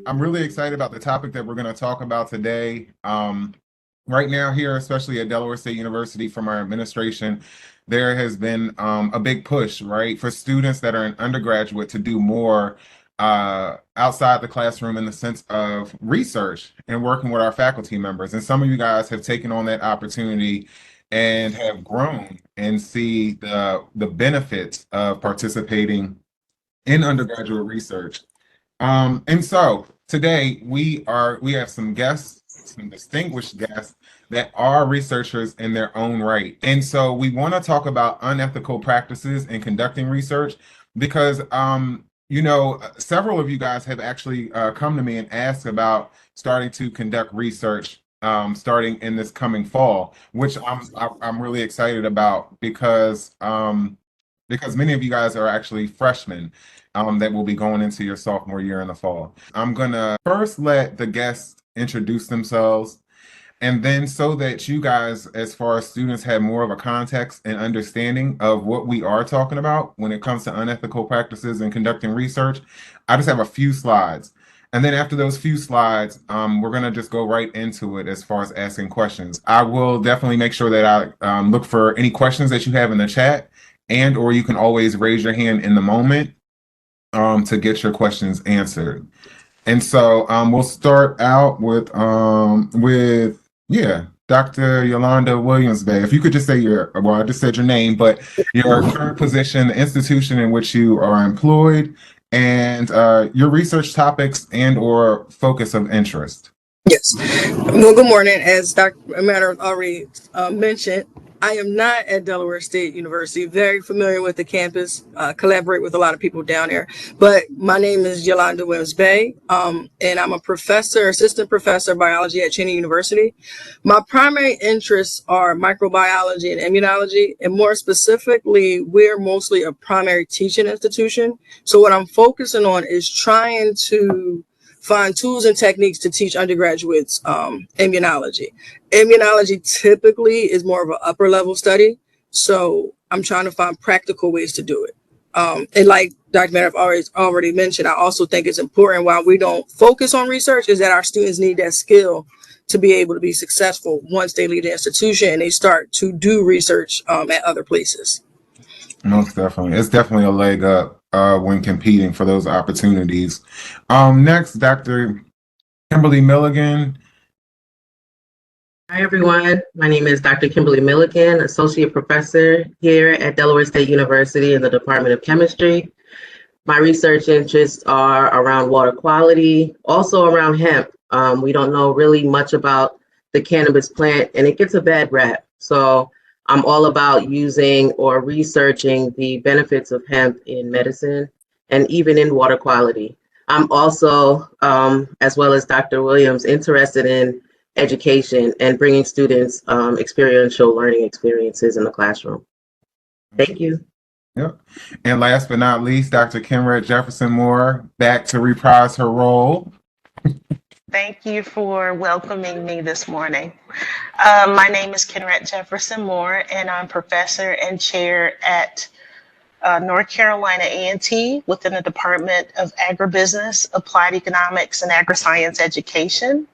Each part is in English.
I'm really excited about the topic that we're going to talk about today. Right now, here, especially at Delaware State University, from our administration, there has been a big push, right, for students that are in undergraduate to do more outside the classroom in the sense of research and working with our faculty members. And some of you guys have taken on that opportunity and have grown and see the benefits of participating in undergraduate research. And so today we have some guests, some distinguished guests that are researchers in their own right. And so we want to talk about unethical practices in conducting research because several of you guys have actually come to me and asked about starting to conduct research starting in this coming fall, which I'm really excited about because many of you guys are actually freshmen that will be going into your sophomore year in the fall. I'm gonna first let the guests introduce themselves, and then so that you guys, as far as students, have more of a context and understanding of what we are talking about when it comes to unethical practices and conducting research, I just have a few slides. And then after those few slides, we're gonna just go right into it as far as asking questions. I will definitely make sure that I look for any questions that you have in the chat, and or you can always raise your hand in the moment to get your questions answered. And so we'll start out with Dr. Yolanda Williams Bay. If you could just say I just said your name, but your current position, the institution in which you are employed, and your research topics and or focus of interest. Yes. Well, good morning. As Dr. Matter already mentioned, I am not at Delaware State University. Very familiar with the campus, collaborate with a lot of people down there. But my name is Yolanda Williams Bay, and I'm a assistant professor of biology at Cheney University. My primary interests are microbiology and immunology, and more specifically, we're mostly a primary teaching institution. So what I'm focusing on is trying to find tools and techniques to teach undergraduates immunology. Immunology typically is more of an upper level study, so I'm trying to find practical ways to do it. And like Dr. Matter already mentioned, I also think it's important while we don't focus on research is that our students need that skill to be able to be successful once they leave the institution and they start to do research at other places. Most definitely. It's definitely a leg up when competing for those opportunities. Next, Dr. Kimberly Milligan. Hi, everyone. My name is Dr. Kimberly Milligan, Associate Professor here at Delaware State University in the Department of Chemistry. My research interests are around water quality, also around hemp. We don't know really much about the cannabis plant, and it gets a bad rap. So I'm all about using or researching the benefits of hemp in medicine and even in water quality. I'm also, as well as Dr. Williams, interested in education and bringing students experiential learning experiences in the classroom. Thank you. Yep. And last but not least, Dr. Kenred Jefferson Moore, back to reprise her role. Thank you for welcoming me this morning. My name is Kenred Jefferson Moore, and I'm professor and chair at North Carolina A&T within the Department of Agribusiness, Applied Economics, and Agriscience Education.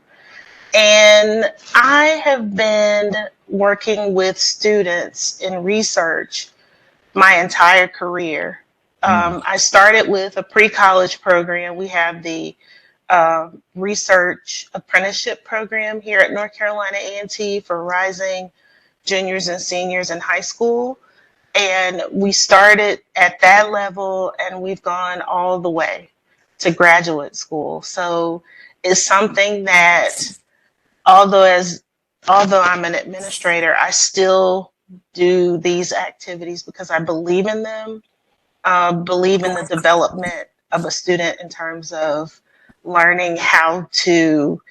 And I have been working with students in research my entire career. I started with a pre-college program. We have the research apprenticeship program here at North Carolina A&T for rising juniors and seniors in high school. And we started at that level and we've gone all the way to graduate school. So it's something that although I'm an administrator, I still do these activities because I believe in them, believe in the development of a student in terms of learning how to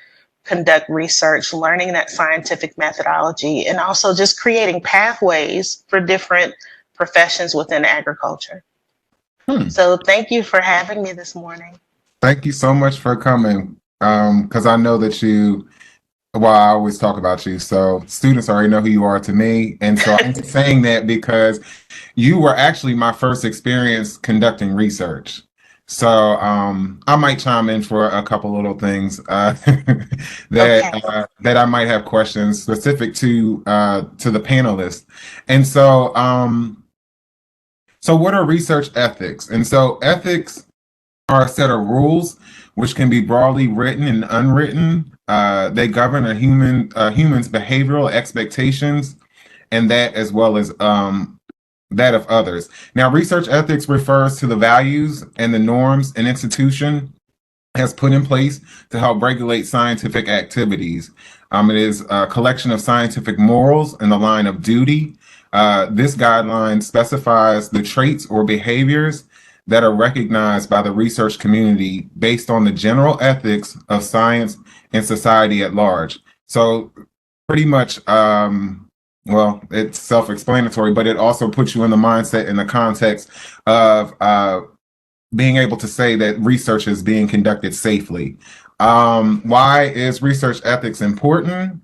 conduct research, learning that scientific methodology, and also just creating pathways for different professions within agriculture. So thank you for having me this morning. Thank you so much for coming, because I know that I always talk about you, so students already know who you are to me. And so I'm saying that because you were actually my first experience conducting research. So I might chime in for a couple little things Okay. that I might have questions specific to the panelists. And so so what are research ethics? And so ethics are a set of rules which can be broadly written and unwritten. They govern human's behavioral expectations and that as well as that of others. Now, research ethics refers to the values and the norms an institution has put in place to help regulate scientific activities. It is a collection of scientific morals in the line of duty. This guideline specifies the traits or behaviors that are recognized by the research community based on the general ethics of science and society at large. So, pretty much, well, it's self-explanatory, but it also puts you in the mindset in the context of being able to say that research is being conducted safely. Why is research ethics important?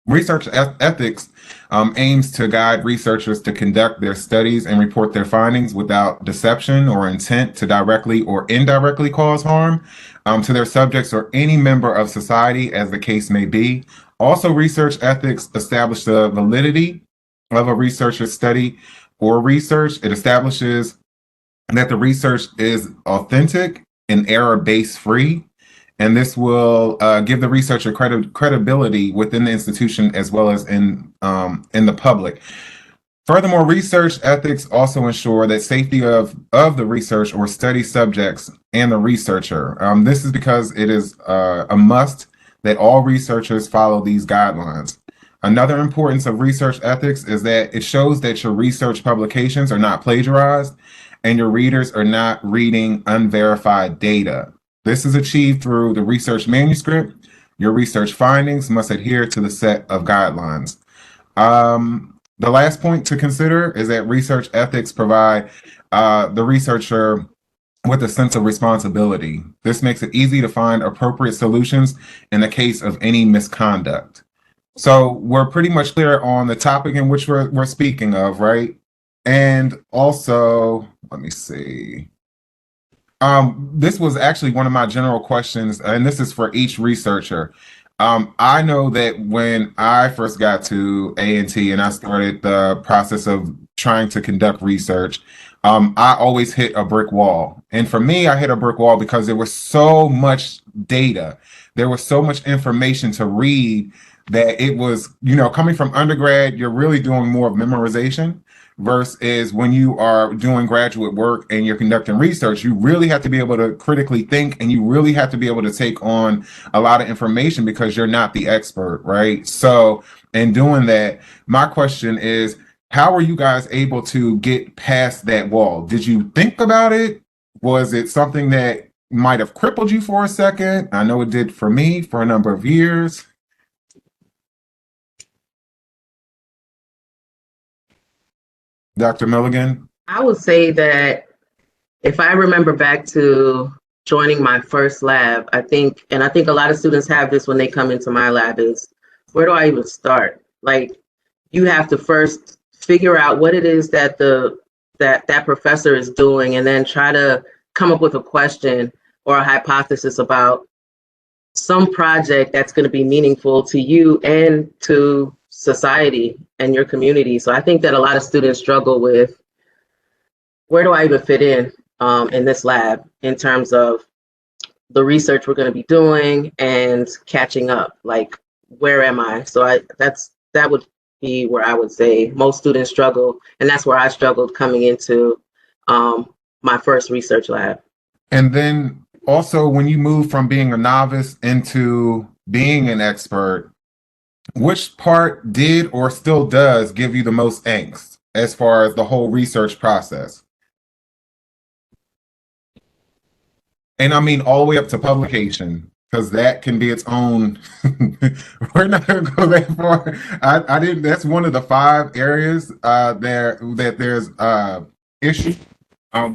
Ethics aims to guide researchers to conduct their studies and report their findings without deception or intent to directly or indirectly cause harm to their subjects or any member of society, as the case may be. Also, research ethics establish the validity of a researcher's study or research. It establishes that the research is authentic and error-based free, and this will give the researcher credibility within the institution as well as in the public. Furthermore, research ethics also ensure that safety of the research or study subjects and the researcher. This is because it is a must that all researchers follow these guidelines. Another importance of research ethics is that it shows that your research publications are not plagiarized and your readers are not reading unverified data. This is achieved through the research manuscript. Your research findings must adhere to the set of guidelines. The last point to consider is that research ethics provide the researcher with a sense of responsibility. This makes it easy to find appropriate solutions in the case of any misconduct. So we're pretty much clear on the topic in which we're speaking of, right? And also, let me see. This was actually one of my general questions, and this is for each researcher. I know that when I first got to A&T and I started the process of trying to conduct research, I always hit a brick wall. And for me, I hit a brick wall because there was so much data. There was so much information to read that it was, coming from undergrad, you're really doing more of memorization versus when you are doing graduate work and you're conducting research, you really have to be able to critically think and you really have to be able to take on a lot of information because you're not the expert, right? So in doing that, my question is, how are you guys able to get past that wall? Did you think about it? Was it something that might have crippled you for a second? I know it did for me for a number of years. Dr. Milligan? I would say that if I remember back to joining my first lab, I think a lot of students have this when they come into my lab is, where do I even start? Like, you have to first figure out what it is that that professor is doing, and then try to come up with a question or a hypothesis about some project that's going to be meaningful to you and to society and your community. So I think that a lot of students struggle with, where do I even fit in this lab in terms of the research we're going to be doing and catching up? Like, where am I? So that would be where I would say most students struggle, and that's where I struggled coming into my first research lab. And then also, when you move from being a novice into being an expert, which part did or still does give you the most angst as far as the whole research process? And I mean all the way up to publication, because that can be its own. We're not going to go that far. I didn't. That's one of the 5 areas that there's issue.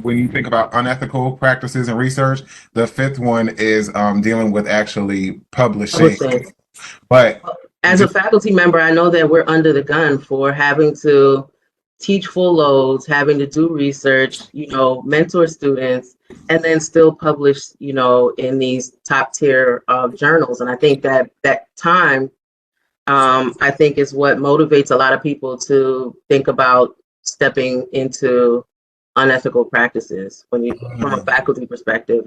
When you think about unethical practices and research, the 5th one is dealing with actually publishing. But as a faculty member, I know that we're under the gun for having to teach full loads, having to do research, mentor students, and then still publish, in these top tier journals. And I think that time, I think, is what motivates a lot of people to think about stepping into unethical practices. From a faculty perspective,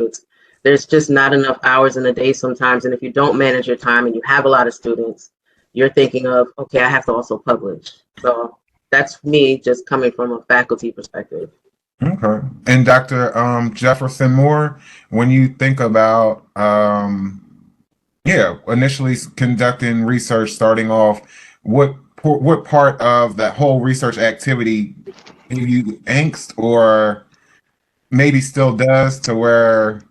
there's just not enough hours in a day sometimes. And if you don't manage your time and you have a lot of students, you're thinking of, okay, I have to also publish. So that's me just coming from a faculty perspective. Okay. And Dr. Jefferson Moore, when you think about, initially conducting research, starting off, what part of that whole research activity gave you angst, or maybe still does, to where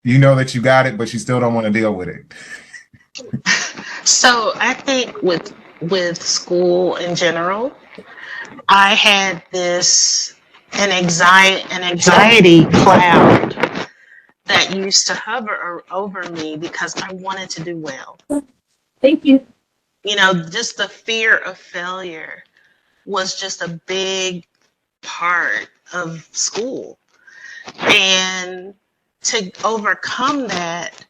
you know that you got it, but you still don't want to deal with it? So I think with school in general, I had an anxiety cloud that used to hover over me because I wanted to do well. Thank you. Just the fear of failure was just a big part of school. And to overcome that,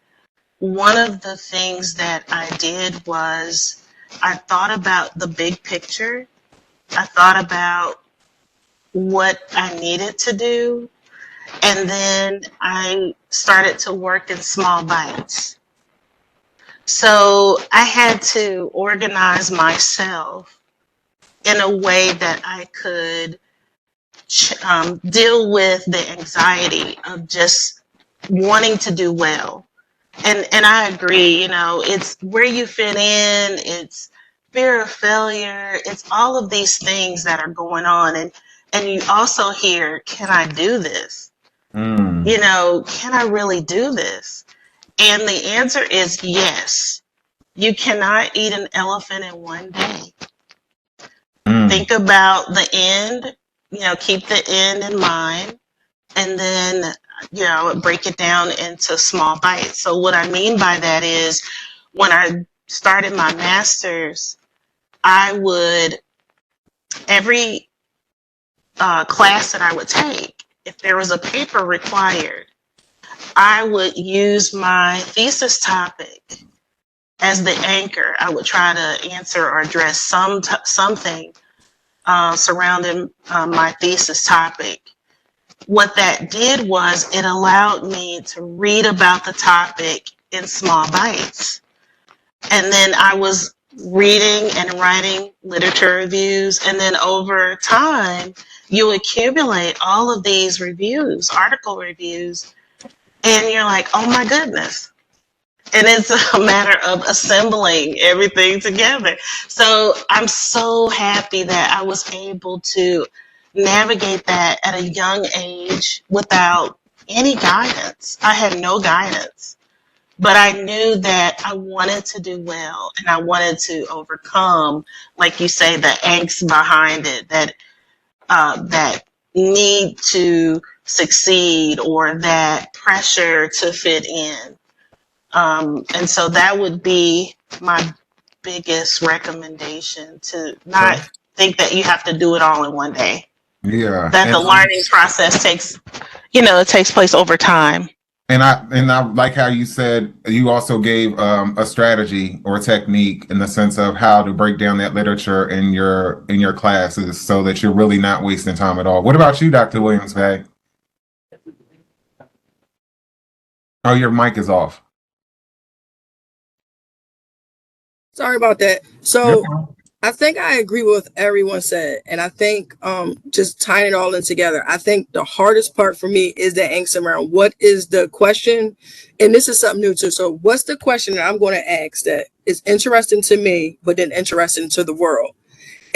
one of the things that I did was I thought about the big picture. I thought about what I needed to do. And then I started to work in small bites. So I had to organize myself in a way that I could deal with the anxiety of just wanting to do well. And I agree, it's where you fit in, it's fear of failure, it's all of these things that are going on. And you also hear, can I do this? Can I really do this? And the answer is yes. You cannot eat an elephant in one day. Think about the end, keep the end in mind, and then, break it down into small bites. So what I mean by that is, when I started my master's, I would, every class that I would take, if there was a paper required, I would use my thesis topic as the anchor. I would try to answer or address something surrounding my thesis topic. What that did was it allowed me to read about the topic in small bites. And then I was reading and writing literature reviews. And then over time, you accumulate all of these reviews, article reviews, and you're like, oh my goodness. And it's a matter of assembling everything together. So I'm so happy that I was able to navigate that at a young age without any guidance. I had no guidance, but I knew that I wanted to do well, and I wanted to overcome, like you say, the angst behind it, that need to succeed, or that pressure to fit in. And so that would be my biggest recommendation, to not think that you have to do it all in one day. Yeah. That the learning process takes, it takes place over time. And I like how you said you also gave a strategy or a technique, in the sense of how to break down that literature in your classes, so that you're really not wasting time at all. What about you, Dr. Williams-Vey? Oh, your mic is off. Sorry about that. So I think I agree with what everyone said. And I think just tying it all in together, I think the hardest part for me is the angst around what is the question. And this is something new too. So what's the question that I'm going to ask that is interesting to me, but then interesting to the world?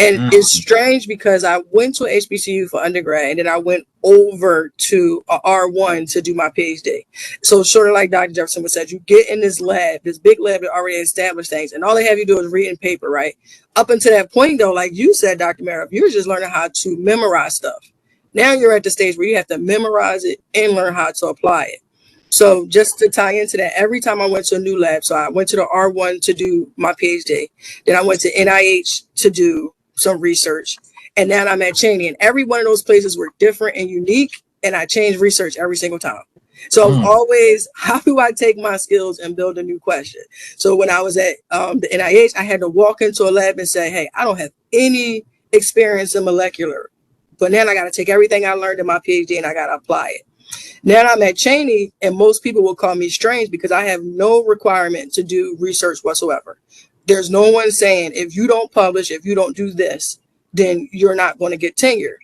And it's strange because I went to HBCU for undergrad, and then I went over to a R1 to do my PhD. So sort of like Dr. Jefferson would said, you get in this lab, this big lab that already established things, and all they have you do is read in paper, right? Up until that point, though, like you said, Dr. Marif, you're just learning how to memorize stuff. Now you're at the stage where you have to memorize it and learn how to apply it. So just to tie into that, every time I went to a new lab, so I went to the R1 to do my PhD, then I went to NIH to do some research. And now I'm at Cheney, and every one of those places were different and unique, and I changed research every single time. So I'm always, how do I take my skills and build a new question? So when I was at the NIH, I had to walk into a lab and say, hey, I don't have any experience in molecular, but then I got to take everything I learned in my PhD and I got to apply it. Now I'm at Cheney, and most people will call me strange because I have no requirement to do research whatsoever. There's no one saying, if you don't publish, if you don't do this, then you're not going to get tenure.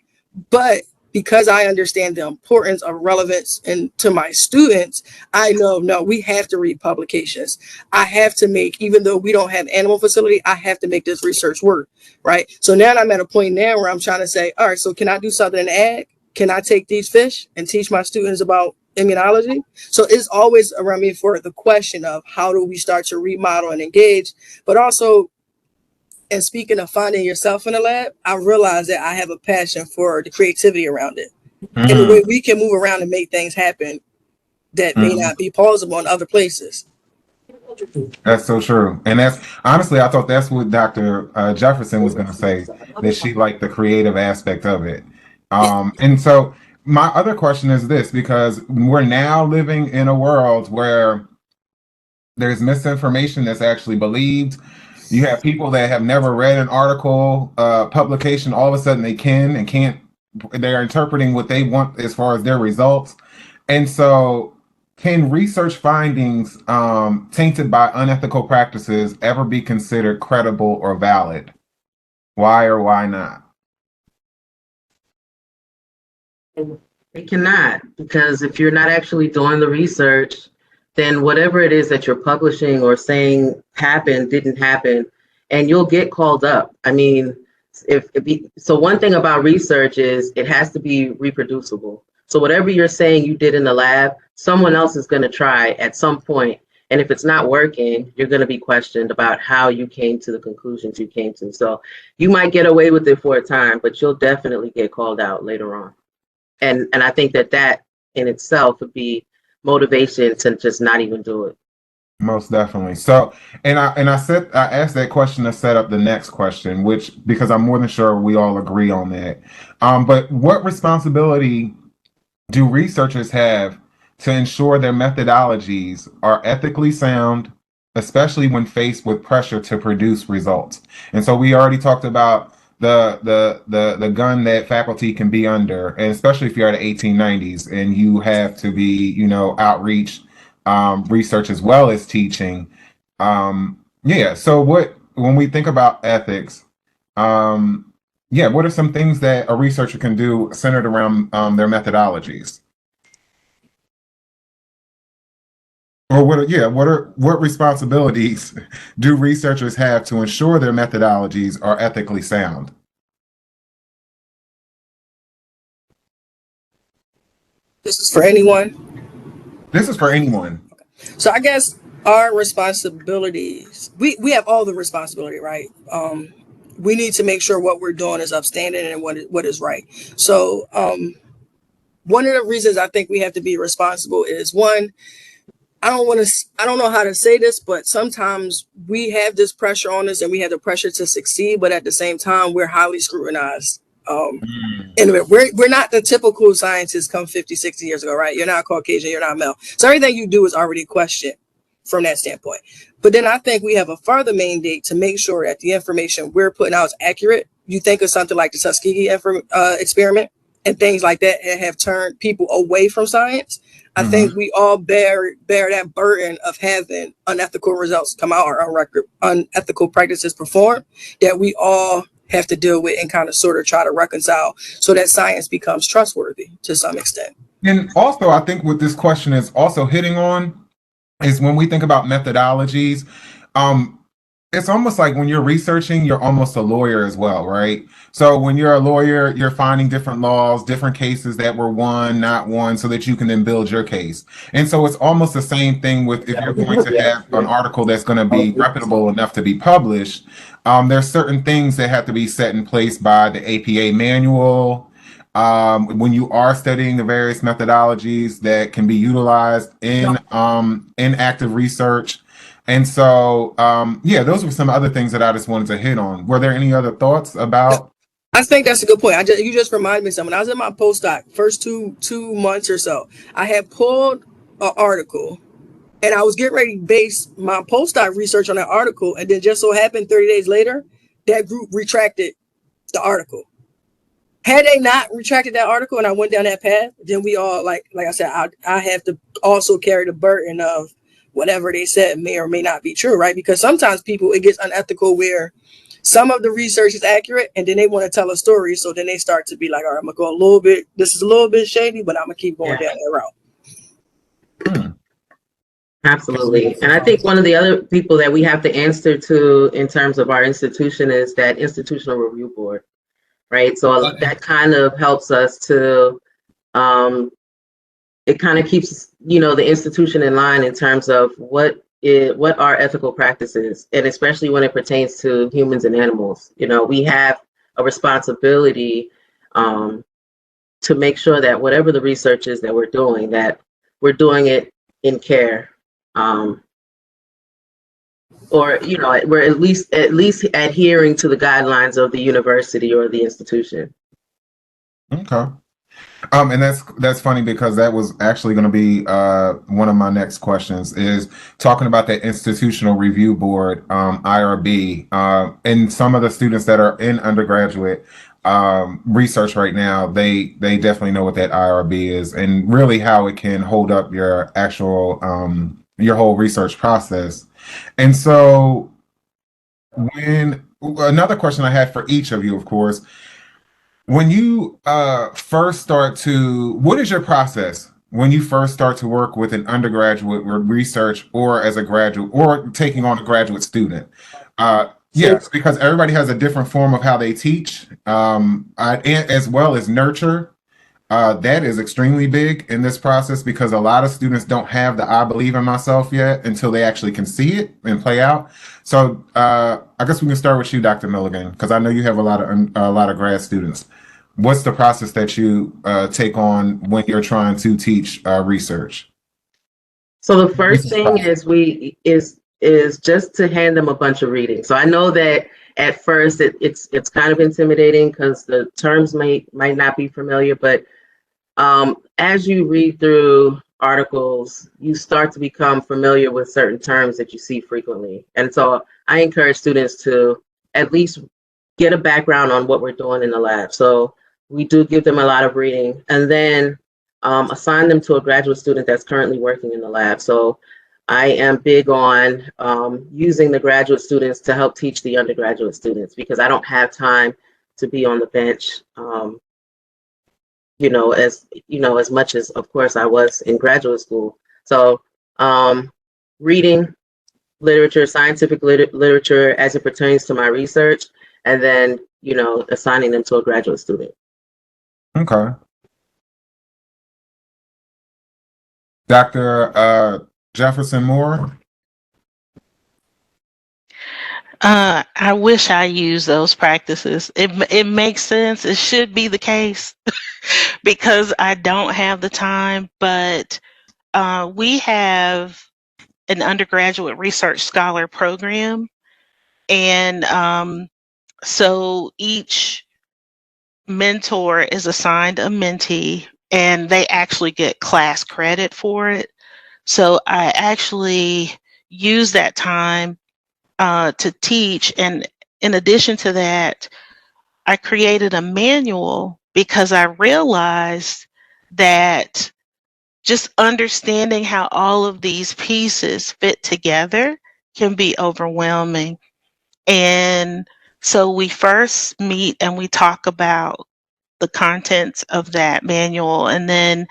But because I understand the importance of relevance and to my students, I know, no, we have to read publications. I have to make, even though we don't have animal facility, I have to make this research work, right? So now I'm at a point now where I'm trying to say, all right, so can I do something in ag? Can I take these fish and teach my students about immunology? So it's always around me for the question of how do we start to remodel and engage, but also, and speaking of finding yourself in the lab, I realized that I have a passion for the creativity around it and the way we can move around and make things happen that may not be plausible in other places. That's so true. And that's honestly, I thought that's what Dr. Jefferson was going to say, that she liked the creative aspect of it. And so my other question is this, because we're now living in a world where there's misinformation that's actually believed. You have people that have never read an article, publication, all of a sudden they can and can't, they're interpreting what they want as far as their results. And so can research findings tainted by unethical practices ever be considered credible or valid? Why or why not? They cannot, because if you're not actually doing the research, then whatever it is that you're publishing or saying happened didn't happen, and you'll get called up. I mean, so one thing about research is it has to be reproducible. So whatever you're saying you did in the lab, someone else is going to try at some point. And if it's not working, you're going to be questioned about how you came to the conclusions you came to. So you might get away with it for a time, but you'll definitely get called out later on. And I think that in itself would be motivation to just not even do it. Most definitely. So, and I asked that question to set up the next question, which, because I'm more than sure we all agree on that. But what responsibility do researchers have to ensure their methodologies are ethically sound, especially when faced with pressure to produce results? And so we already talked about the gun that faculty can be under, and especially if you're at the 1890s and you have to be, outreach, research as well as teaching. So when we think about ethics, what are some things that a researcher can do centered around their methodologies? Or what responsibilities do researchers have to ensure their methodologies are ethically sound? This is for anyone. This is for anyone. So I guess our responsibilities, we have all the responsibility, right? We need to make sure what we're doing is upstanding and what is right. So one of the reasons I think we have to be responsible is, one, I don't know how to say this, but sometimes we have this pressure on us and we have the pressure to succeed, but at the same time, we're highly scrutinized. And we're not the typical scientists come 50, 60 years ago, right? You're not Caucasian, you're not male. So everything you do is already questioned from that standpoint. But then I think we have a further mandate to make sure that the information we're putting out is accurate. You think of something like the Tuskegee experiment and things like that have turned people away from science. I think we all bear that burden of having unethical results come out or unethical practices performed that we all have to deal with and kind of sort of try to reconcile so that science becomes trustworthy to some extent. And also, I think what this question is also hitting on is when we think about methodologies, it's almost like when you're researching, you're almost a lawyer as well, right? So when you're a lawyer, you're finding different laws, different cases that were won, not won, so that you can then build your case. And so it's almost the same thing with if you're going to have an article that's going to be reputable enough to be published. There's certain things that have to be set in place by the APA manual. When you are studying the various methodologies that can be utilized in active research. And so, those were some other things that I just wanted to hit on. Were there any other thoughts about I think that's a good point. You just reminded me of something. I was in my postdoc first two months or so. I had pulled an article and I was getting ready to base my postdoc research on that article, and then just so happened 30 days later, that group retracted the article. Had they not retracted that article and I went down that path, then we all like I said, I have to also carry the burden of whatever they said may or may not be true, right? Because sometimes people, it gets unethical where some of the research is accurate and then they want to tell a story, so then they start to be like, all right, I'm gonna go a little bit, this is a little bit shady, but I'm gonna keep going down that route. Absolutely. And I think one of the other people that we have to answer to in terms of our institution is that institutional review board, right? So that kind of helps us to, it kind of keeps, the institution in line in terms of what are ethical practices, and especially when it pertains to humans and animals. We have a responsibility to make sure that whatever the research is that we're doing it in care. Or we're at least adhering to the guidelines of the university or the institution. Okay. And that's funny because that was actually going to be one of my next questions, is talking about that institutional review board, IRB, and some of the students that are in undergraduate research right now, they definitely know what that IRB is and really how it can hold up your actual your whole research process. And so another question I had for each of you, of course, when you first start what is your process when you first start to work with an undergraduate research, or as a graduate, or taking on a graduate student? Yes, because everybody has a different form of how they teach, as well as nurture. That is extremely big in this process because a lot of students don't have the "I believe in myself" yet until they actually can see it and play out. So I guess we can start with you, Dr. Milligan, because I know you have a lot of grad students. What's the process that you take on when you're trying to teach research? So the first thing is just to hand them a bunch of reading. So I know that at first it's kind of intimidating because the terms might not be familiar, but as you read through articles, you start to become familiar with certain terms that you see frequently. And so I encourage students to at least get a background on what we're doing in the lab. So we do give them a lot of reading, and then assign them to a graduate student that's currently working in the lab. So I am big on using the graduate students to help teach the undergraduate students, because I don't have time to be on the bench, as much as, of course, I was in graduate school. So reading literature, scientific literature as it pertains to my research, and then, assigning them to a graduate student. Okay. Dr. Jefferson Moore? I wish I used those practices. It makes sense. It should be the case because I don't have the time, but we have an undergraduate research scholar program. And so each mentor is assigned a mentee, and they actually get class credit for it. So I actually use that time to teach. And in addition to that, I created a manual because I realized that just understanding how all of these pieces fit together can be overwhelming. And so we first meet and we talk about the contents of that manual, and then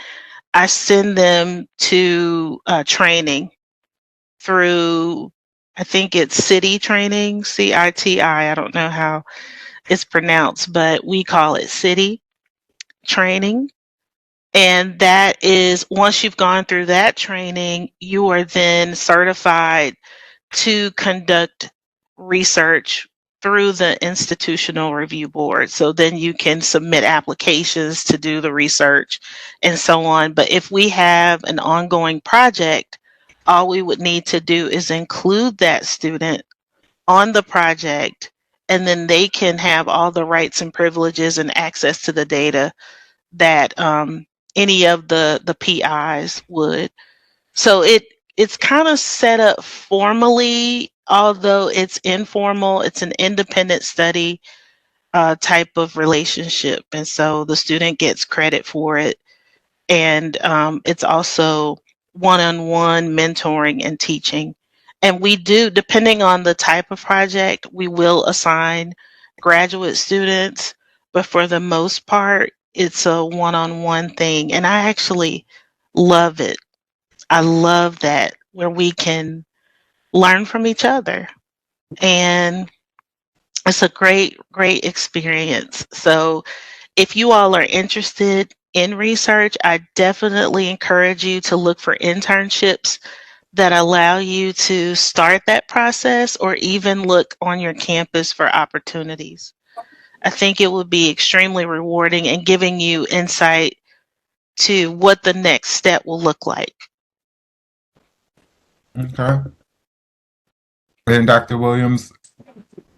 I send them to training through, I think it's CITI training, CITI. I don't know how it's pronounced, but we call it CITI training. And that is, once you've gone through that training, you are then certified to conduct research through the institutional review board. So then you can submit applications to do the research and so on. But if we have an ongoing project, all we would need to do is include that student on the project and then they can have all the rights and privileges and access to the data that any of the PIs would. So it's kind of set up formally, although it's informal. It's an independent study type of relationship, and so the student gets credit for it. And it's also one-on-one mentoring and teaching. And we do, depending on the type of project, we will assign graduate students, but for the most part, it's a one-on-one thing. And I actually love it. I love that, where we can learn from each other. And it's a great, great experience. So if you all are interested in research, I definitely encourage you to look for internships that allow you to start that process, or even look on your campus for opportunities. I think it would be extremely rewarding and giving you insight to what the next step will look like. Okay. And Dr. Williams.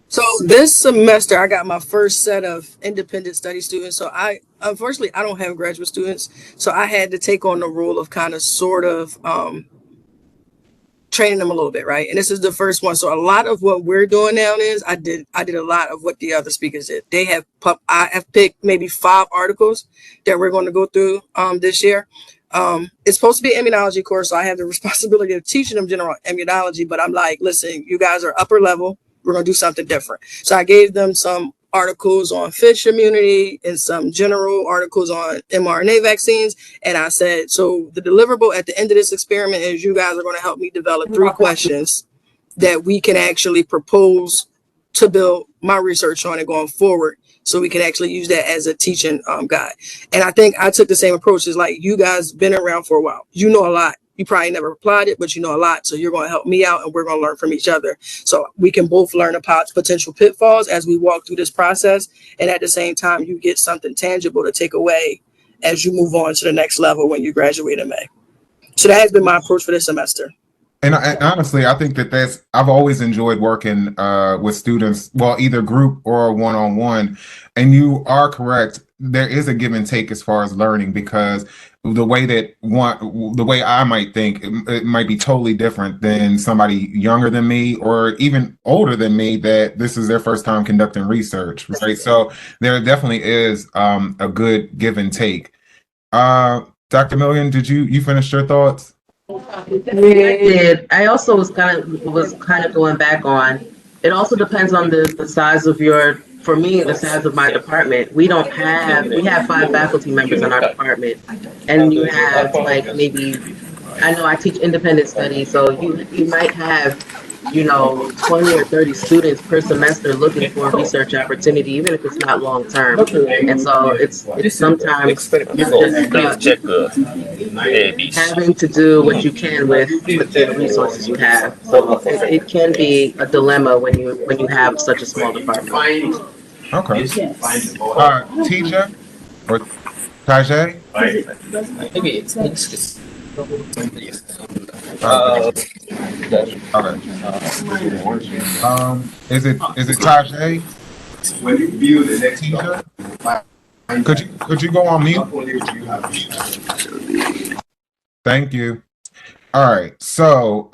So this semester, I got my first set of independent study students. So unfortunately, I don't have graduate students. So I had to take on the role of kind of sort of training them a little bit, right? And this is the first one. So a lot of what we're doing now is I did a lot of what the other speakers did. I have picked maybe 5 articles that we're going to go through this year. It's supposed to be an immunology course, so I have the responsibility of teaching them general immunology, but I'm like, listen, you guys are upper level. We're going to do something different. So I gave them some articles on fish immunity and some general articles on mRNA vaccines. And I said, so the deliverable at the end of this experiment is you guys are going to help me develop 3 questions that we can actually propose to build my research on and going forward, so we can actually use that as a teaching guide. And I think I took the same approach. As like, you guys been around for a while. You know a lot. You probably never applied it, but you know a lot. So you're going to help me out, and we're going to learn from each other. So we can both learn about potential pitfalls as we walk through this process. And at the same time, you get something tangible to take away as you move on to the next level when you graduate in May. So that has been my approach for this semester. And honestly, I think I've always enjoyed working with students, well, either group or one-on-one. And you are correct. There is a give and take as far as learning, because the way I might think, it might be totally different than somebody younger than me or even older than me that this is their first time conducting research, right? So there definitely is a good give and take. Dr. Milligan, did you finish your thoughts? I did. I also was kind of going back on. It also depends on the size of for me, the size of my department. We have 5 faculty members in our department, and you have like maybe, I know I teach independent studies, so you might have 20 or 30 students per semester looking for a research opportunity, even if it's not long term. And so it's sometimes having to do what you can with the resources you have. So it can be a dilemma when you have such a small department. Okay. Teacher or Tajay? Maybe it's Is it Tajay? Teacher? Could you go on mute? Thank you. All right. So,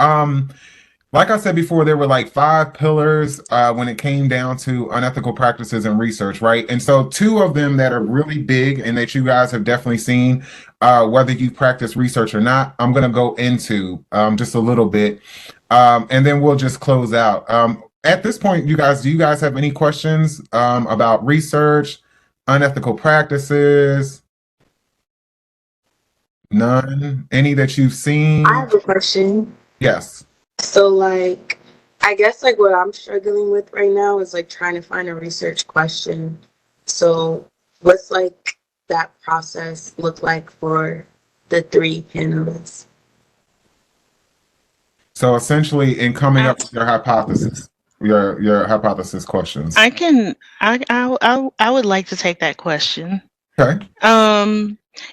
like I said before, there were like 5 pillars when it came down to unethical practices in research, right? And so 2 of them that are really big and that you guys have definitely seen, whether you practice research or not, I'm going to go into just a little bit, and then we'll just close out. At this point, do you guys have any questions about research, unethical practices? None? Any that you've seen? I have a question. Yes. So, like, I guess, like, what I'm struggling with right now is, like, trying to find a research question. So, what's, like, that process look like for the 3 panelists? So, essentially, in coming up with your hypothesis, your hypothesis questions. I would like to take that question. Okay.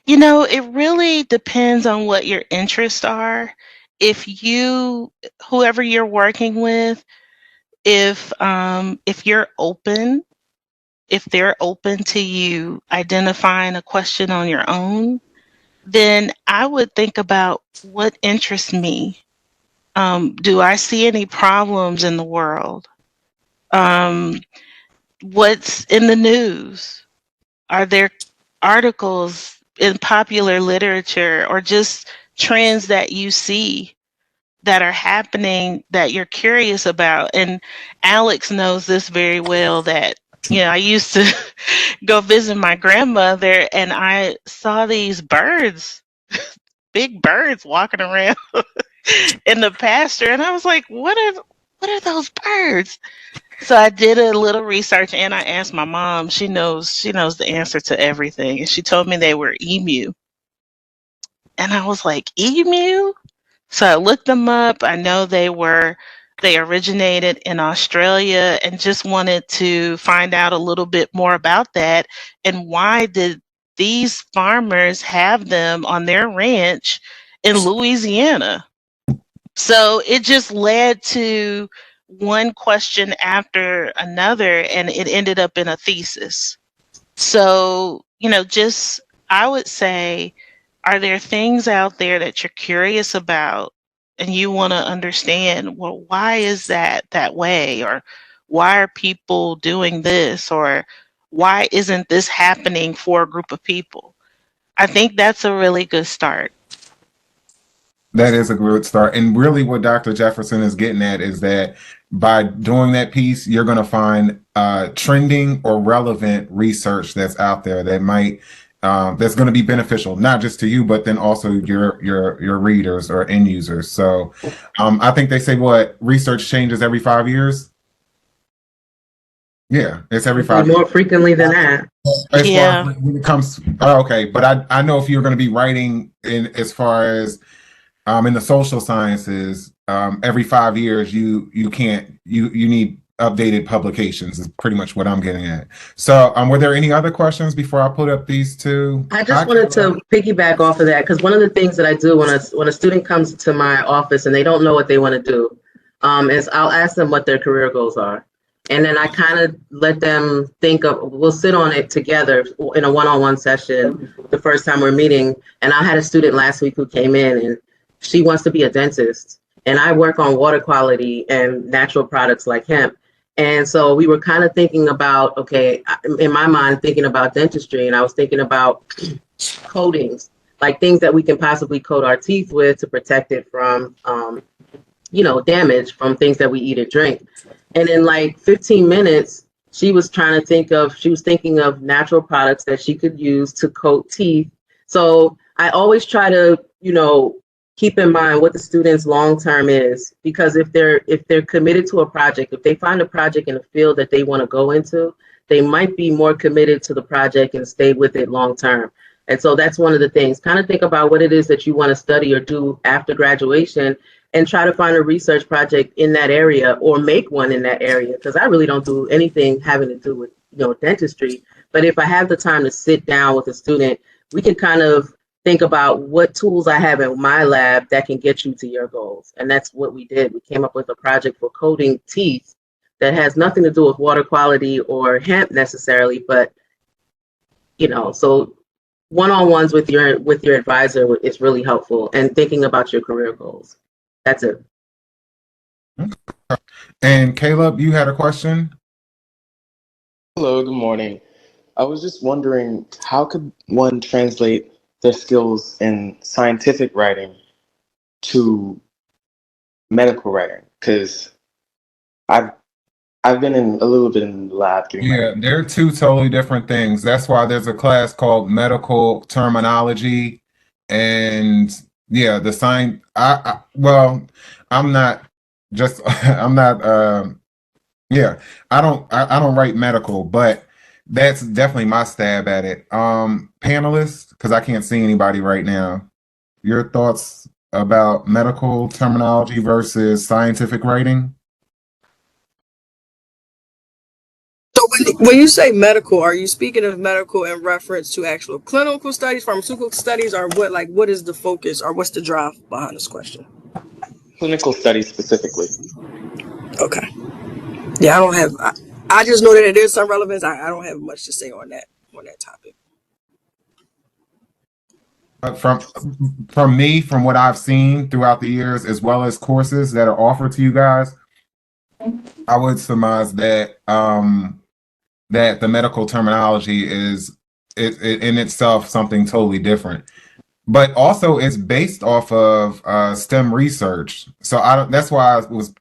It really depends on what your interests are. Whoever you're working with, if you're open, if they're open to you identifying a question on your own, then I would think about what interests me. Do I see any problems in the world? What's in the news? Are there articles in popular literature or just trends that you see that are happening that you're curious about? And Alex knows this very well, that I used to go visit my grandmother and I saw these birds, big birds walking around in the pasture, and I was like, what are those birds? So I did a little research and I asked my mom. She knows the answer to everything. And she told me they were emu. And I was like, emu? So I looked them up. I know they originated in Australia, and just wanted to find out a little bit more about that, and why did these farmers have them on their ranch in Louisiana? So it just led to one question after another, and it ended up in a thesis. So, just, I would say, are there things out there that you're curious about and you want to understand, well, why is that way? Or why are people doing this? Or why isn't this happening for a group of people? I think that's a really good start. That is a good start. And really what Dr. Jefferson is getting at is that by doing that piece, you're going to find trending or relevant research that's out there that might that's going to be beneficial, not just to you, but then also your readers or end users. So I think they say what research changes every 5 years. Yeah, it's every 5 More years. frequently than that. As Yeah. far as when it comes, okay, but I know if you're going to be writing in as far as in the social sciences, every 5 years you need updated publications is pretty much what I'm getting at. So were there any other questions before I put up these two? I just wanted to piggyback off of that, because one of the things that I do when a student comes to my office and they don't know what they want to do, is I'll ask them what their career goals are. And then I kind of let them think of, we'll sit on it together in a one-on-one session the first time we're meeting. And I had a student last week who came in and she wants to be a dentist. And I work on water quality and natural products like hemp. And so we were kind of thinking about, okay, in my mind, thinking about dentistry, and I was thinking about coatings, like things that we can possibly coat our teeth with to protect it from, damage from things that we eat and drink. And in like 15 minutes, she was thinking of natural products that she could use to coat teeth. So I always try to, keep in mind what the student's long term is, because if they're committed to a project, if they find a project in a field that they want to go into, they might be more committed to the project and stay with it long term. And so that's one of the things. Kind of think about what it is that you want to study or do after graduation, and try to find a research project in that area or make one in that area. Because I really don't do anything having to do with dentistry. But if I have the time to sit down with a student, we can kind of think about what tools I have in my lab that can get you to your goals. And that's what we did. We came up with a project for coating teeth that has nothing to do with water quality or hemp necessarily, but so one-on-ones with your advisor is really helpful, and thinking about your career goals. That's it. And Caleb, you had a question? Hello, good morning. I was just wondering, how could one translate their skills in scientific writing to medical writing? Because I've been in a little bit in the lab getting Yeah, they're two totally different things. That's why there's a class called medical terminology, and yeah, the sign. I'm not just. I'm not. Yeah, I don't write medical, but that's definitely my stab at it. Panelists, because I can't see anybody right now. Your thoughts about medical terminology versus scientific writing? So when you say medical, are you speaking of medical in reference to actual clinical studies, pharmaceutical studies, or what is the focus, or what's the drive behind this question? clinical studies specifically. Okay. Yeah, I don't have. I just know that it is some relevance. I don't have much to say on that topic. But from me, from what I've seen throughout the years, as well as courses that are offered to you guys, I would surmise that that the medical terminology is in itself something totally different. But also, it's based off of STEM research. So I don't, that's why I was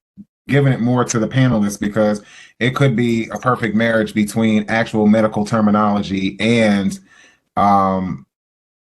giving it more to the panelists because it could be a perfect marriage between actual medical terminology um,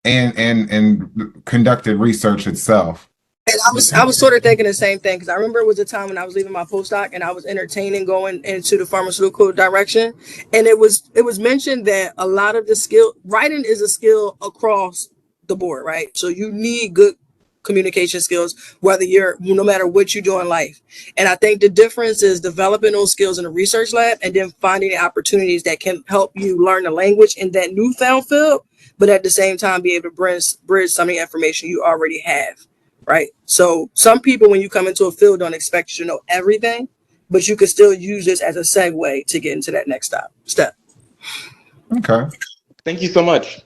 and conducted research itself. And I was sort of thinking the same thing because I remember it was a time when I was leaving my postdoc and I was entertaining going into the pharmaceutical direction, and it was mentioned that a lot of the skill writing is a skill across the board, right? So you need good communication skills whether you're no matter what you do in life. And I think the difference is developing those skills in a research lab and then finding the opportunities that can help you learn the language in that newfound field, but at the same time be able to bridge some of the information you already have, right? So some people, when you come into a field, don't expect you to know everything, but you can still use this as a segue to get into that next step. Okay. Thank you so much.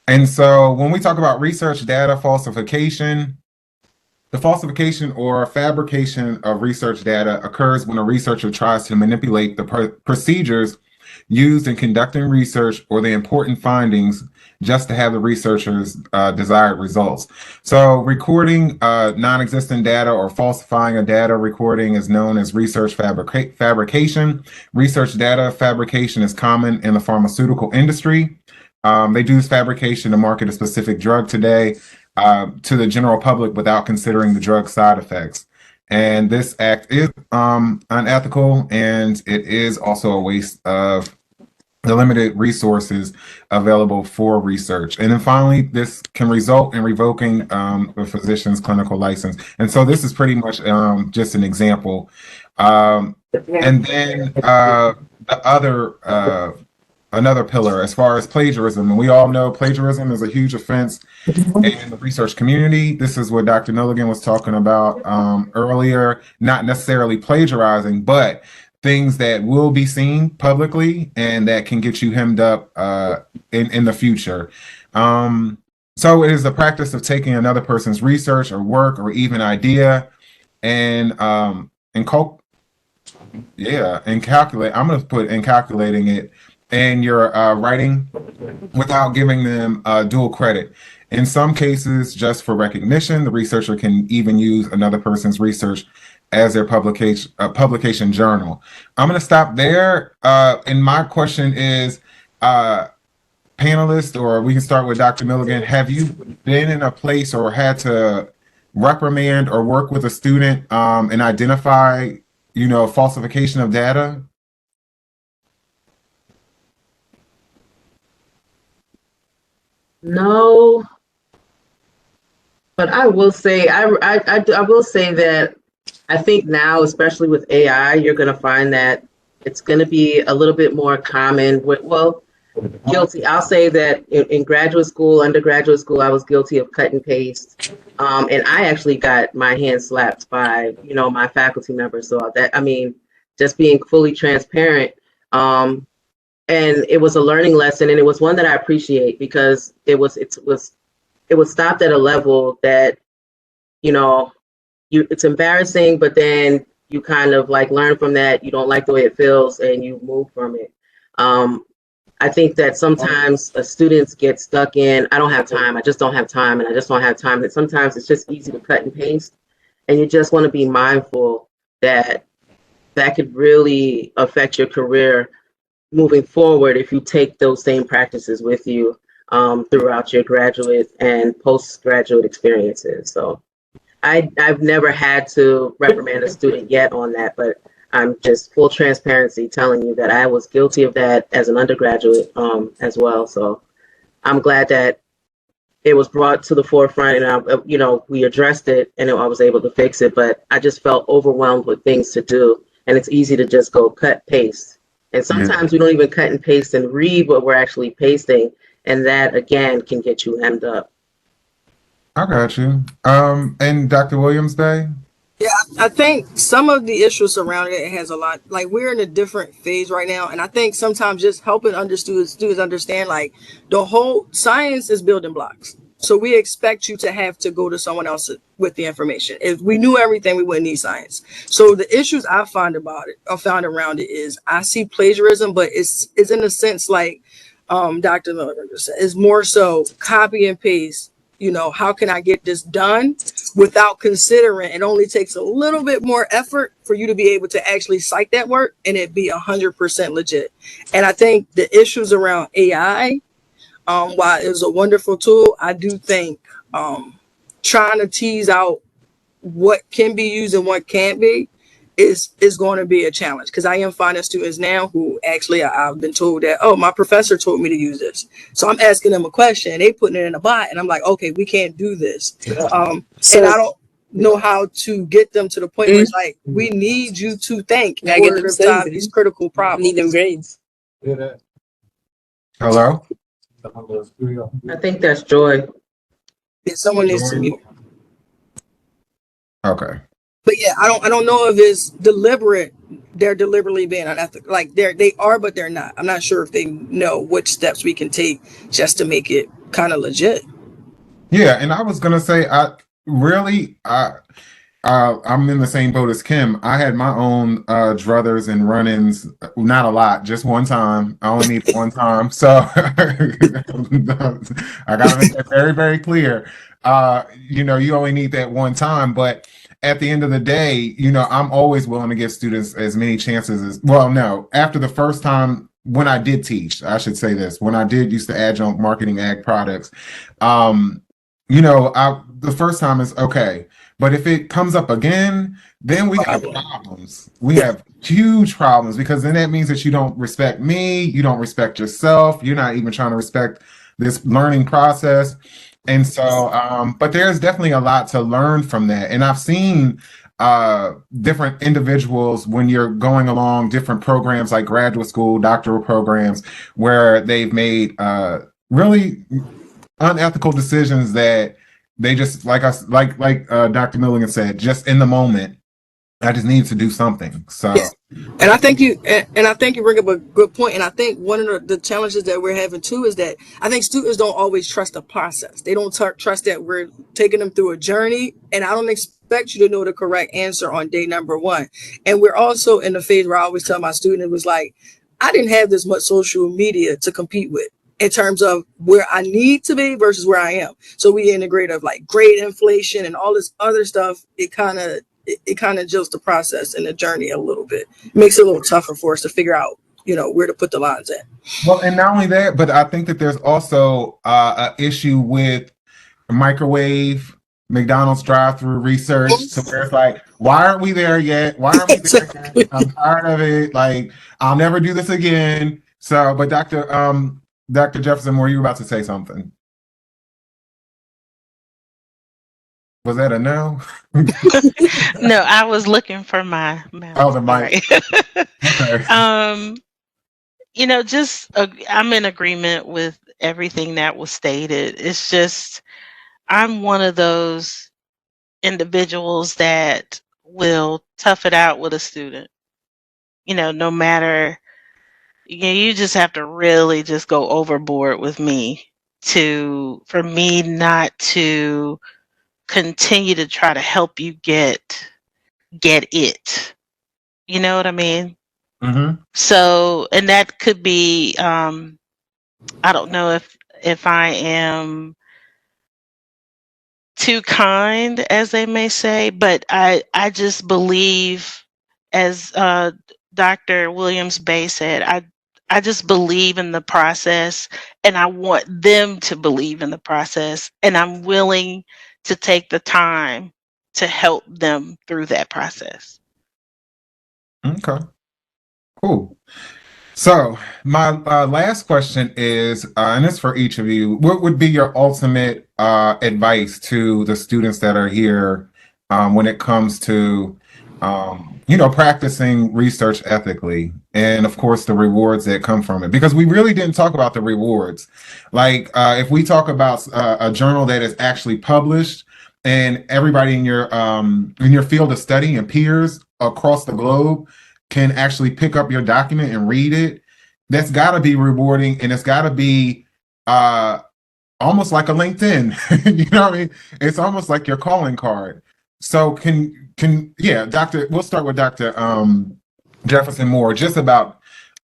And so when we talk about research data falsification, the falsification or fabrication of research data occurs when a researcher tries to manipulate the procedures used in conducting research or the important findings just to have the researcher's desired results. So recording non-existent data or falsifying a data recording is known as research fabrication. Research data fabrication is common in the pharmaceutical industry. They do fabrication to market a specific drug today to the general public without considering the drug side effects. And this act is unethical, and it is also a waste of the limited resources available for research. And then finally, this can result in revoking the physician's clinical license. And so this is pretty much just an example. And then the other another pillar as far as plagiarism, and we all know plagiarism is a huge offense in the research community. This is what Dr. Milligan was talking about earlier, not necessarily plagiarizing, but things that will be seen publicly and that can get you hemmed up in the future. So it is the practice of taking another person's research or work or even idea and calculate. I'm going to put in calculating it in your writing without giving them dual credit. In some cases, just for recognition, the researcher can even use another person's research as their publication journal. I'm going to stop there. And my question is, panelists, or we can start with Dr. Milligan. Have you been in a place or had to reprimand or work with a student and identify, falsification of data? No, but I will say I will say that I think now, especially with AI, you're going to find that it's going to be a little bit more common. Guilty. I'll say that in graduate school, undergraduate school, I was guilty of cut and paste, and I actually got my hand slapped by my faculty members. So just being fully transparent. And it was a learning lesson, and it was one that I appreciate because it was stopped at a level that it's embarrassing, but then you kind of like learn from that. You don't like the way it feels, and you move from it. I think that sometimes students get stuck in, I don't have time, I just don't have time, and I just don't have time. And sometimes it's just easy to cut and paste, and you just want to be mindful that that could really affect your career moving forward if you take those same practices with you throughout your graduate and postgraduate experiences. So I've never had to reprimand a student yet on that, but I'm just full transparency telling you that I was guilty of that as an undergraduate as well. So I'm glad that it was brought to the forefront, and we addressed it, and I was able to fix it. But I just felt overwhelmed with things to do, and it's easy to just go cut paste. And sometimes we don't even cut and paste and read what we're actually pasting, and that again can get you hemmed up. I got you. And Dr. Williams Bay? Yeah, I think some of the issues surrounding it has a lot. Like we're in a different phase right now, and I think sometimes just helping students understand like the whole science is building blocks. So we expect you to have to go to someone else with the information. If we knew everything, we wouldn't need science. So the issues I find about it, or found around it, is I see plagiarism, but it's in a sense like Dr. Miller said, it's more so copy and paste. You know, how can I get this done without considering it only takes a little bit more effort for you to be able to actually cite that work and it be 100% legit. And I think the issues around AI, while it was a wonderful tool, I do think trying to tease out what can be used and what can't be is going to be a challenge, because I am finding students now who actually I've been told that, oh, my professor told me to use this, so I'm asking them a question and they putting it in a bot and I'm like, okay, we can't do this. And I don't know how to get them to the point where it's like, we need you to think in order to solve these critical problems. Need them grades. Hello? I think that's Joy. Someone needs to mute. Okay. But yeah, I don't know if it's deliberate. They're deliberately being unethical. Like they are, but they're not. I'm not sure if they know which steps we can take just to make it kind of legit. Yeah, and I was gonna say, I'm in the same boat as Kim. I had my own druthers and run-ins, not a lot, just one time. I only need one time, so I gotta make that very, very clear. You only need that one time, but at the end of the day, I'm always willing to give students as many chances as well. No, after the first time when I did teach, I should say this, when I did used to adjunct marketing ag products, the first time is okay. But if it comes up again, then we have problems. We have huge problems, because then that means that you don't respect me, you don't respect yourself, you're not even trying to respect this learning process. And so, but there's definitely a lot to learn from that. And I've seen different individuals when you're going along different programs like graduate school, doctoral programs, where they've made really unethical decisions that they just like Dr. Milligan said, just in the moment, I just need to do something. So yeah. And I think you bring up a good point. And I think one of the challenges that we're having too is that I think students don't always trust the process. They don't trust that we're taking them through a journey, and I don't expect you to know the correct answer on day number one. And we're also in the phase where I always tell my student, it was like, I didn't have this much social media to compete with in terms of where I need to be versus where I am. So we integrate of like grade inflation and all this other stuff. It kind of jilts the process and the journey a little bit. It makes it a little tougher for us to figure out, where to put the lines at. well, and not only that, but I think that there's also an issue with microwave McDonald's drive-through research, so where it's like, why aren't we there yet? Why aren't we there yet? I'm tired of it. Like, I'll never do this again. So, but Dr. Jefferson, were you about to say something? Was that a no? No, I was looking for my mouse. Oh, the mic. Okay. I'm in agreement with everything that was stated. It's just, I'm one of those individuals that will tough it out with a student. No matter, you just have to really just go overboard with me for me not to continue to try to help you get it. You know what I mean? Mm-hmm. So, and that could be, I don't know if I am too kind, as they may say, but I just believe, as Dr. Williams Bay said, I just believe in the process, and I want them to believe in the process, and I'm willing to take the time to help them through that process. Okay. Cool. So my last question is, and it's for each of you, what would be your ultimate advice to the students that are here when it comes to, practicing research ethically, and of course the rewards that come from it? Because we really didn't talk about the rewards. Like if we talk about a journal that is actually published, and everybody in your field of study and peers across the globe can actually pick up your document and read it, that's got to be rewarding, and it's got to be almost like a LinkedIn. You know what I mean? It's almost like your calling card. So yeah, we'll start with Dr. Jefferson Moore, just about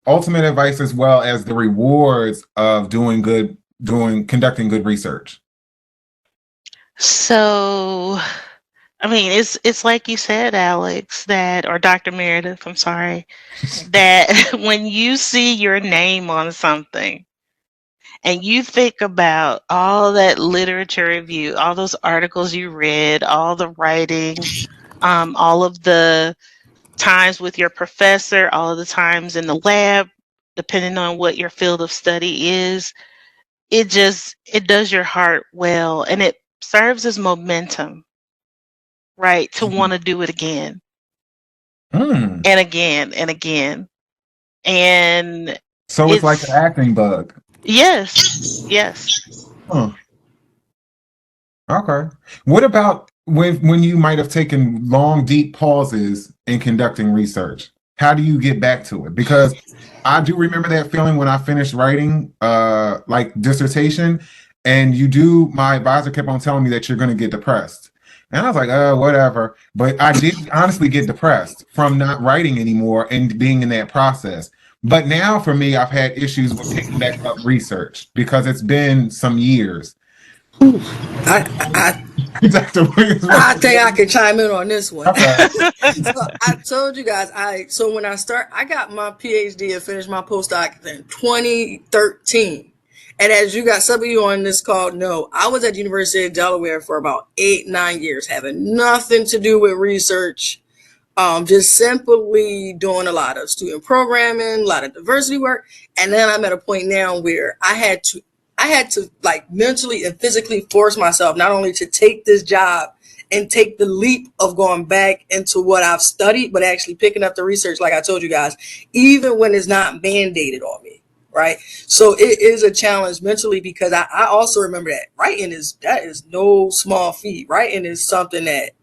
ultimate advice as well as the rewards of conducting good research. So, I mean, it's like you said, Alex, or Dr. Meredith, I'm sorry, that when you see your name on something and you think about all that literature review, all those articles you read, all the writing, all of the times with your professor, all of the times in the lab, depending on what your field of study is, it does your heart well, and it serves as momentum, right, to want to do it again and again and again. And so it's like an acting bug. Yes. Huh. Okay. What about when you might have taken long, deep pauses in conducting research? How do you get back to it? Because I do remember that feeling when I finished writing like dissertation, and my advisor kept on telling me that you're going to get depressed. And I was like, whatever. But I did honestly get depressed from not writing anymore and being in that process. But now for me, I've had issues with picking back up research because it's been some years. I think I can chime in on this one. Okay. So I told you guys, when I got my PhD and finished my postdoc in 2013. And as some of you on this call know, I was at the University of Delaware for about 8-9 years, having nothing to do with research. Just simply doing a lot of student programming, a lot of diversity work. And then I'm at a point now where I had to like mentally and physically force myself not only to take this job and take the leap of going back into what I've studied, but actually picking up the research, like I told you guys, even when it's not mandated on me. Right. So it is a challenge mentally, because I also remember that writing is no small feat. Writing is something that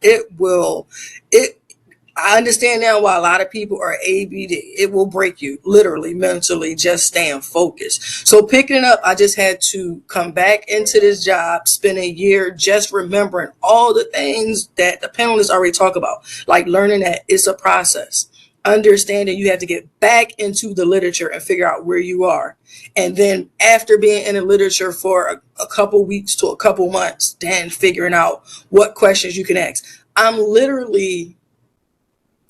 I understand now why a lot of people are ABD. It will break you literally, mentally, just staying focused. So picking it up, I just had to come back into this job, spend a year just remembering all the things that the panelists already talk about, like learning that it's a process, understanding you have to get back into the literature and figure out where you are. And then after being in the literature for a couple weeks to a couple months, then figuring out what questions you can ask. I'm literally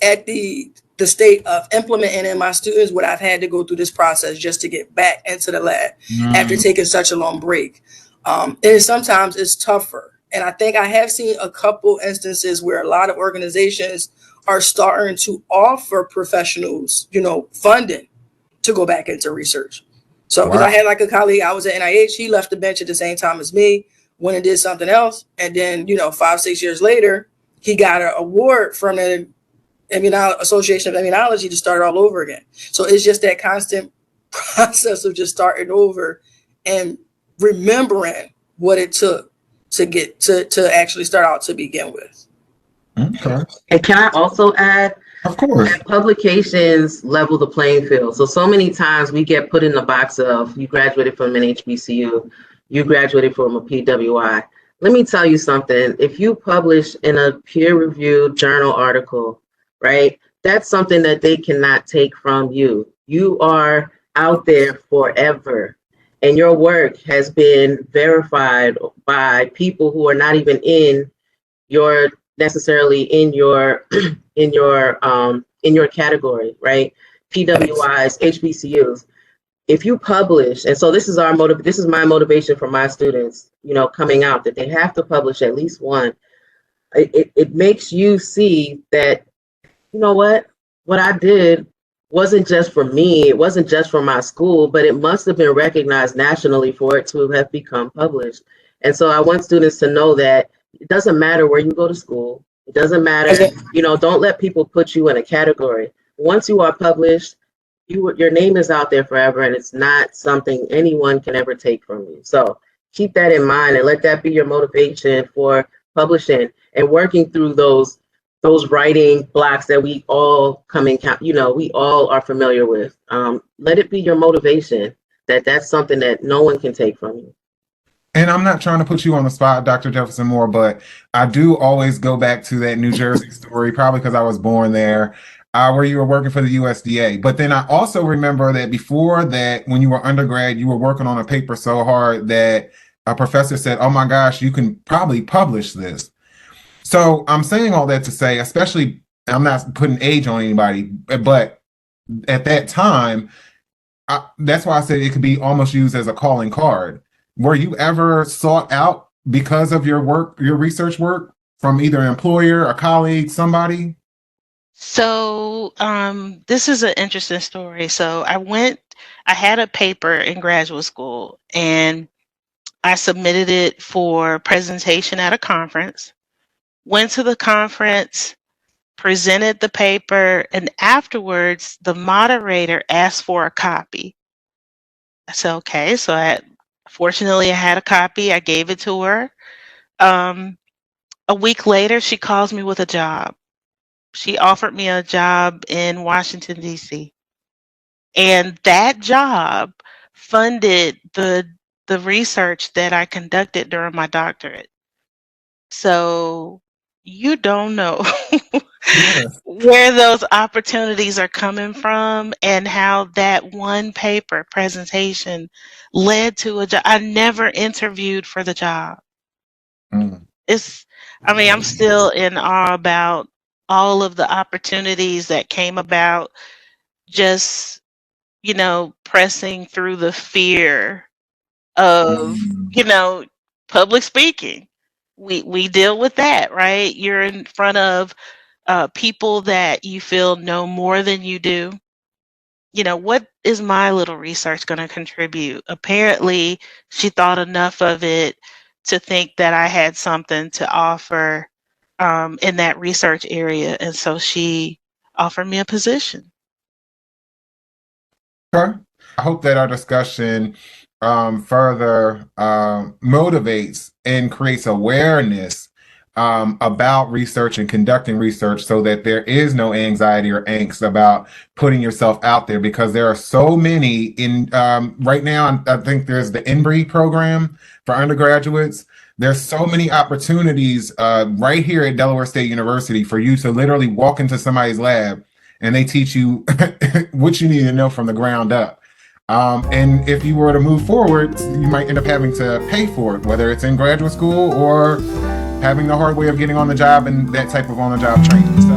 at the state of implementing in my students what I've had to go through this process just to get back into the lab after taking such a long break. And sometimes it's tougher. And I think I have seen a couple instances where a lot of organizations are starting to offer professionals, funding to go back into research. So, because I had like a colleague, I was at NIH, he left the bench at the same time as me, went and did something else. And then, 5-6 years later, he got an award from the Association of Immunology to start all over again. So it's just that constant process of just starting over and remembering what it took to get to actually start out to begin with. Okay. And can I also add, of course, that publications level the playing field. So many times we get put in the box of, you graduated from an HBCU, you graduated from a PWI. Let me tell you something. If you publish in a peer-reviewed journal article, right, that's something that they cannot take from you. You are out there forever, and your work has been verified by people who are not even necessarily in your category, right? PWIs, HBCUs. If you publish, and so this is my motivation for my students, coming out, that they have to publish at least one. It makes you see that, what I did wasn't just for me, it wasn't just for my school, but it must have been recognized nationally for it to have become published. And so I want students to know that it doesn't matter where you go to school. It doesn't matter, don't let people put you in a category. Once you are published, your name is out there forever, and it's not something anyone can ever take from you. So keep that in mind and let that be your motivation for publishing and working through those writing blocks that we all come in, we all are familiar with. Let it be your motivation that's something that no one can take from you. And I'm not trying to put you on the spot, Dr. Jefferson Moore, but I do always go back to that New Jersey story, probably because I was born there, where you were working for the USDA. But then I also remember that before that, when you were undergrad, you were working on a paper so hard that a professor said, "Oh my gosh, you can probably publish this." So I'm saying all that to say, especially, I'm not putting age on anybody, but at that time, that's why I said it could be almost used as a calling card. Were you ever sought out because of your work, your research work, from either an employer, a colleague, somebody? So this is an interesting story. So I had a paper in graduate school and I submitted it for presentation at a conference, went to the conference, presented the paper, and afterwards the moderator asked for a copy. I said, okay. So fortunately I had a copy. I gave it to her. A week later, she calls me with a job. She offered me a job in Washington, D.C. And that job funded the research that I conducted during my doctorate. So you don't know Yeah. where those opportunities are coming from and how that one paper presentation led to a job. I never interviewed for the job. Mm. I'm still in awe about all of the opportunities that came about just, pressing through the fear of, Mm. public speaking. We deal with that, right? You're in front of people that you feel know more than you do. What is my little research going to contribute? Apparently, she thought enough of it to think that I had something to offer in that research area. And so she offered me a position. Okay. I hope that our discussion further motivates and creates awareness about research and conducting research so that there is no anxiety or angst about putting yourself out there, because there are so many in right now. I think there's the InBreed program for undergraduates. There's so many opportunities right here at Delaware State University for you to literally walk into somebody's lab and they teach you what you need to know from the ground up. And if you were to move forward, you might end up having to pay for it, whether it's in graduate school or having the hard way of getting on the job and that type of on the job training.